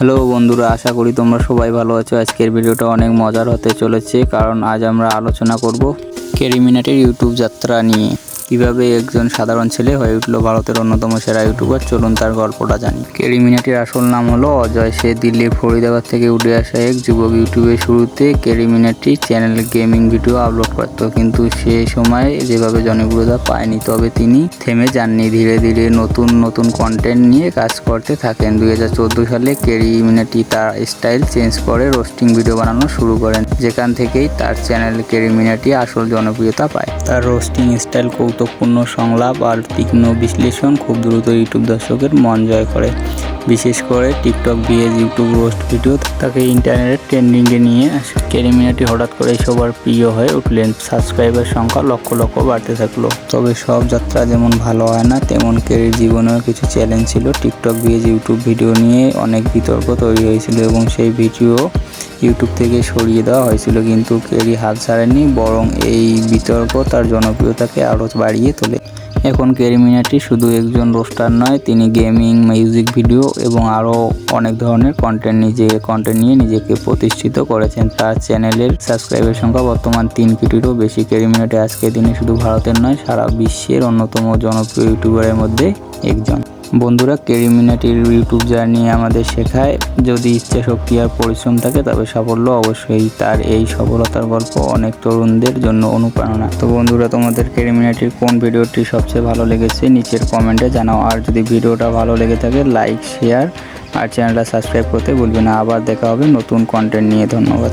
Hello বন্ধুরা, আশা করি তোমরা সবাই ভালো আছো। আজকের ভিডিওটা অনেক মজার হতে চলেছে, কারণ আজ আমরা আলোচনা করব ক্যারি মিনাটির ইউটিউব যাত্রা নিয়ে। কিভাবে একজন সাধারণ ছেলে হয়ে উঠলো ভারতের অন্যতম সেরা ইউটিউবার, চলুন তার গল্পটা জানি। ক্যারি মিনাটির আসল নাম হলো অজয়। সে দিল্লির ফরিদাবাদ থেকে উঠে আসা এক যুবক। ইউটিউবের শুরুতে ক্যারি মিনাটি চ্যানেলে গেমিং ভিডিও আপলোড করত, কিন্তু সে সময় যেভাবে জনপ্রিয়তা পায়নি। তবে তিনি থেমে যাননি, ধীরে ধীরে নতুন নতুন কন্টেন্ট নিয়ে কাজ করতে থাকেন। 2014 সালে ক্যারি মিনাটি তার স্টাইল চেঞ্জ করে রোস্টিং ভিডিও বানানো শুরু করেন, যেখান থেকেই তার চ্যানেল ক্যারি মিনাটি আসল জনপ্রিয়তা পায়। তার রোস্টিং স্টাইল, কৌতুকপূর্ণ সংলাপ আর তীক্ষ্ণ বিশ্লেষণ খুব দ্রুত ইউটিউব দর্শকের মন জয় করে। বিশেষ করে টিকটক ভিএজ ইউটিউব রোস্ট ভিডিও তাকে ইন্টারনেট ট্রেন্ডিংয়ে নিয়ে আসে। ক্যারি মিনাটি হঠাৎ করে সবার প্রিয় হয়ে উঠলেন। সাবস্ক্রাইবার সংখ্যা লক্ষ লক্ষ বাড়তে থাকলো। তবে সব যাত্রা যেমন ভালো হয় না, তেমন ক্যারির জীবনেও কিছু চ্যালেঞ্জ ছিল। টিকটক ভিএজ ইউটিউব ভিডিও নিয়ে অনেক বিতর্ক তৈরি হয়েছিল এবং সেই ভিডিও ইউটিউব থেকে সরিয়ে দেওয়া হয়েছিল, কিন্তু ক্যারি হাল ছাড়েনি, বরং এই বিতর্ক তার জনপ্রিয়তাকে আরও বাড়িয়ে তোলে। এখন ক্যারি মিনাটি শুধু একজন রোস্টার নয়, তিনি গেমিং, মিউজিক ভিডিও এবং আরও অনেক ধরনের কন্টেন্ট নিয়ে নিজেকে প্রতিষ্ঠিত করেছেন। তার চ্যানেলের সাবস্ক্রাইবার সংখ্যা বর্তমান 3 কোটিরও বেশি। ক্যারি মিনাটি আজকের দিনে শুধু ভারতের নয়, সারা বিশ্বের অন্যতম জনপ্রিয় ইউটিউবারের মধ্যে একজন। বন্ধুরা, ক্যারি মিনাটির ইউটিউব জার্নি আমাদের শেখায়, যদি ইচ্ছা শক্তি আর পরিশ্রম থাকে তবে সাফল্য অবশ্যই। তার এই সফলতার গল্প অনেক তরুণদের জন্য অনুপ্রেরণা। তো বন্ধুরা, তোমাদের ক্যারি মিনাটির কোন ভিডিওটি সবচেয়ে ভালো লেগেছে নিচের কমেন্টে জানাও। আর যদি ভিডিওটা ভালো লেগে থাকে লাইক, শেয়ার আর চ্যানেলটা সাবস্ক্রাইব করতে ভুলবে না। আবার দেখা হবে নতুন কন্টেন্ট নিয়ে। ধন্যবাদ।